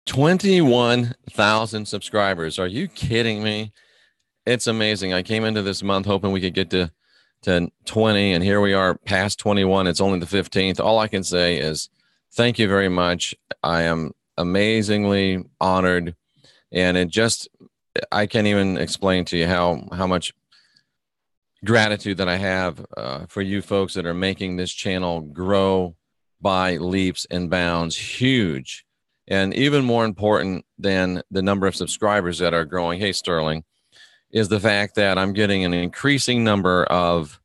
21,000 subscribers. Are you kidding me? It's amazing. I came into this month hoping we could get to 20, and here we are past 21. It's only the 15th. All I can say is thank you very much. I am amazingly honored, and I can't even explain to you how much gratitude that I have for you folks that are making this channel grow by leaps and bounds. Huge. And even more important than the number of subscribers that are growing, hey, Sterling, is the fact that I'm getting an increasing number of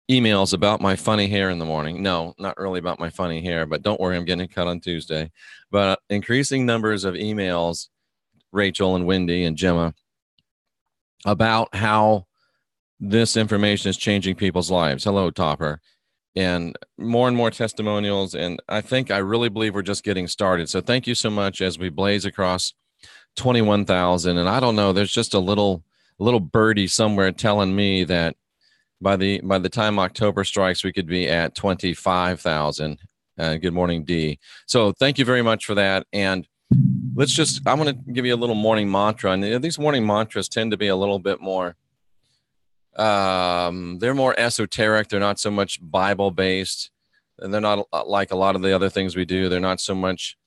emails about my funny hair in the morning. No, not really about my funny hair, but don't worry, I'm getting it cut on Tuesday. But increasing numbers of emails, Rachel and Wendy and Gemma, about how this information is changing people's lives. Hello, Topper. And more testimonials. And I really believe we're just getting started. So thank you so much as we blaze across 21,000. And I don't know, there's just a little birdie somewhere telling me that by the time October strikes, we could be at 25,000. Good morning, D. So thank you very much for that. And I'm going to give you a little morning mantra. And these morning mantras tend to be a little bit more, they're more esoteric. They're not so much Bible based, and they're not like a lot of the other things we do. They're not so much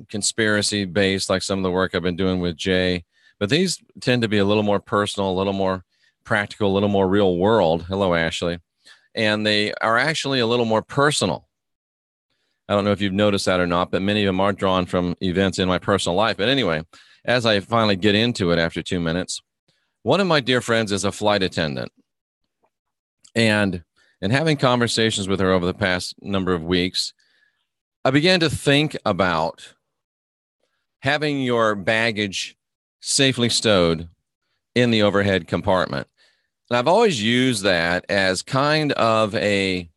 conspiracy based like some of the work I've been doing with Jay, but these tend to be a little more personal, a little more practical, a little more real world. Hello, Ashley. And they are actually a little more personal. I don't know if you've noticed that or not, but many of them are drawn from events in my personal life. But anyway, as I finally get into it after 2 minutes, one of my dear friends is a flight attendant, and in having conversations with her over the past number of weeks, I began to think about having your baggage safely stowed in the overhead compartment. And I've always used that as kind of a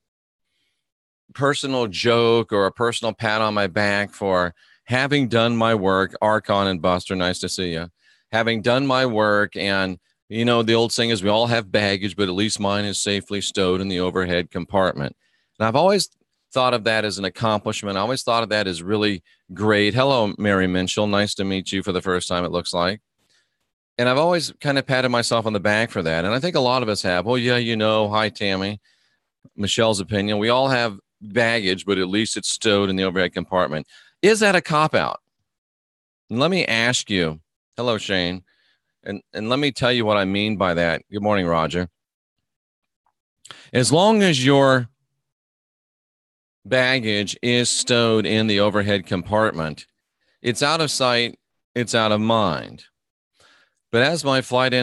personal joke or a personal pat on my back for having done my work. Archon and Buster, nice to see you. Having done my work, and you know, the old saying is we all have baggage, but at least mine is safely stowed in the overhead compartment. And I've always thought of that as an accomplishment. I always thought of that as really great. Hello, Mary Minshall. Nice to meet you for the first time, it looks like. And I've always kind of patted myself on the back for that. And I think a lot of us have. Oh, yeah, you know, hi, Tammy. Michelle's opinion. We all have baggage, but at least it's stowed in the overhead compartment. Is that a cop-out? And let me ask you, hello, Shane, and let me tell you what I mean by that. Good morning, Roger. As long as your baggage is stowed in the overhead compartment, it's out of sight, it's out of mind. But as my flight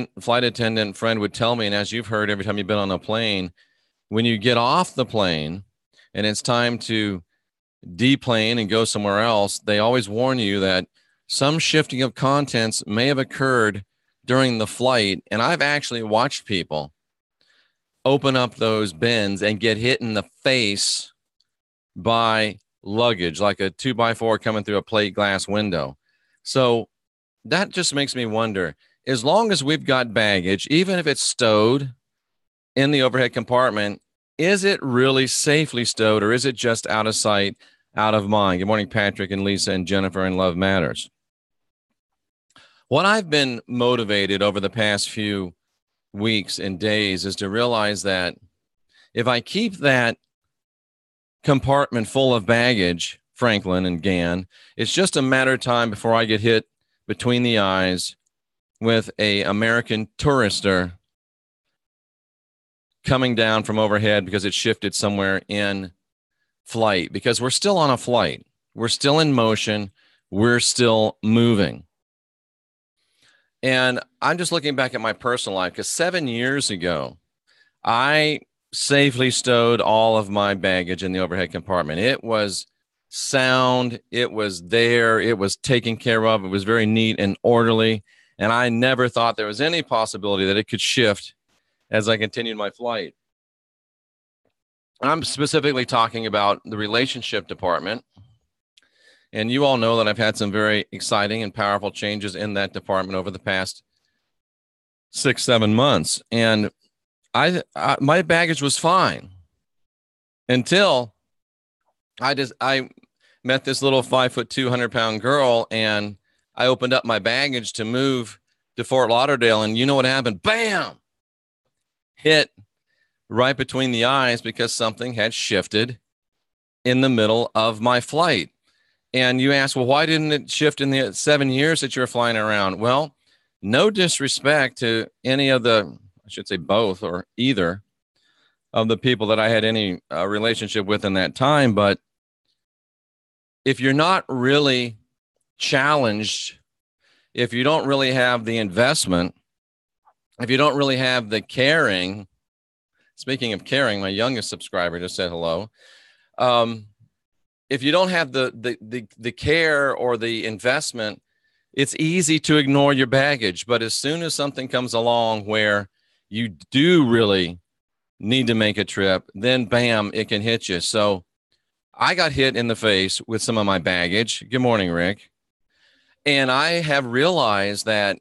attendant friend would tell me, and as you've heard every time you've been on a plane, when you get off the plane and it's time to deplane and go somewhere else, they always warn you that some shifting of contents may have occurred during the flight. And I've actually watched people open up those bins and get hit in the face by luggage, like a 2x4 coming through a plate glass window. So that just makes me wonder, as long as we've got baggage, even if it's stowed in the overhead compartment, is it really safely stowed, or is it just out of sight, out of mind? Good morning, Patrick and Lisa and Jennifer and Love Matters. What I've been motivated over the past few weeks and days is to realize that if I keep that compartment full of baggage, Franklin and Gann, it's just a matter of time before I get hit between the eyes with a American tourister coming down from overhead because it shifted somewhere in flight, because we're still on a flight. We're still in motion. We're still moving. And I'm just looking back at my personal life, because 7 years ago, I safely stowed all of my baggage in the overhead compartment. It was sound. It was there. It was taken care of. It was very neat and orderly. And I never thought there was any possibility that it could shift as I continued my flight. I'm specifically talking about the relationship department. And you all know that I've had some very exciting and powerful changes in that department over the past 6-7 months. And my baggage was fine until I met this little 5'2", 100-pound girl, and I opened up my baggage to move to Fort Lauderdale, and you know what happened? Bam! Hit right between the eyes because something had shifted in the middle of my flight. And you ask, well, why didn't it shift in the 7 years that you were flying around? Well, no disrespect to any of the, I should say both or either of the people that I had any relationship with in that time. But if you're not really challenged, if you don't really have the investment, if you don't really have the caring, speaking of caring, my youngest subscriber just said hello. If you don't have the care or the investment, it's easy to ignore your baggage. But as soon as something comes along where you do really need to make a trip, then bam, it can hit you. So I got hit in the face with some of my baggage. Good morning, Rick. And I have realized that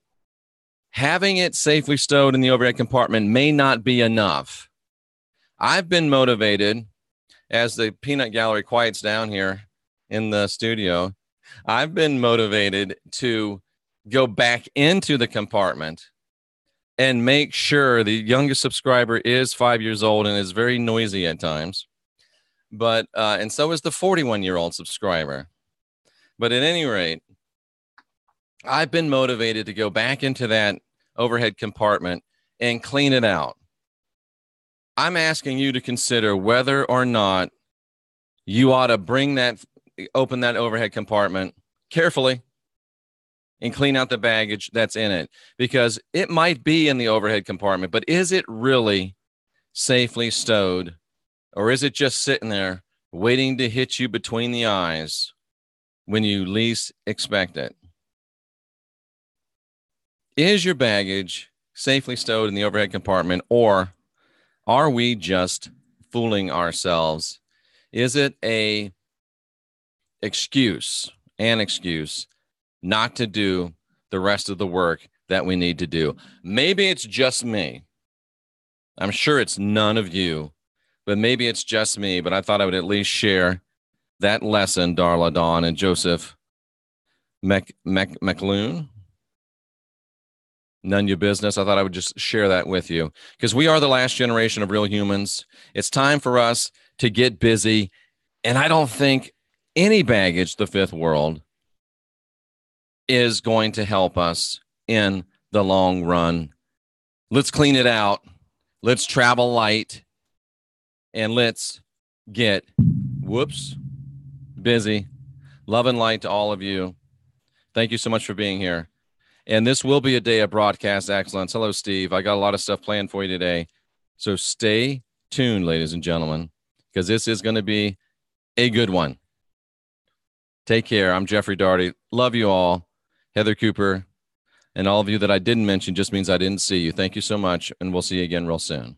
having it safely stowed in the overhead compartment may not be enough. I've been motivated, as the peanut gallery quiets down here in the studio, I've been motivated to go back into the compartment and make sure the youngest subscriber is 5 years old and is very noisy at times. But, and so is the 41-year-old subscriber. But at any rate, I've been motivated to go back into that overhead compartment and clean it out. I'm asking you to consider whether or not you ought to open that overhead compartment carefully and clean out the baggage that's in it, because it might be in the overhead compartment, but is it really safely stowed, or is it just sitting there waiting to hit you between the eyes when you least expect it? Is your baggage safely stowed in the overhead compartment, or are we just fooling ourselves? Is it an excuse not to do the rest of the work that we need to do? Maybe it's just me. I'm sure it's none of you, but maybe it's just me. But I thought I would at least share that lesson, Darla Dawn and Joseph McLoon. None your business. I thought I would just share that with you, because we are the last generation of real humans. It's time for us to get busy. And I don't think any baggage, the fifth world, is going to help us in the long run. Let's clean it out. Let's travel light. And let's get, busy. Love and light to all of you. Thank you so much for being here. And this will be a day of broadcast excellence. Hello, Steve. I got a lot of stuff planned for you today. So stay tuned, ladies and gentlemen, because this is going to be a good one. Take care. I'm Jeffrey Daugherty. Love you all. Heather Cooper, and all of you that I didn't mention just means I didn't see you. Thank you so much, and we'll see you again real soon.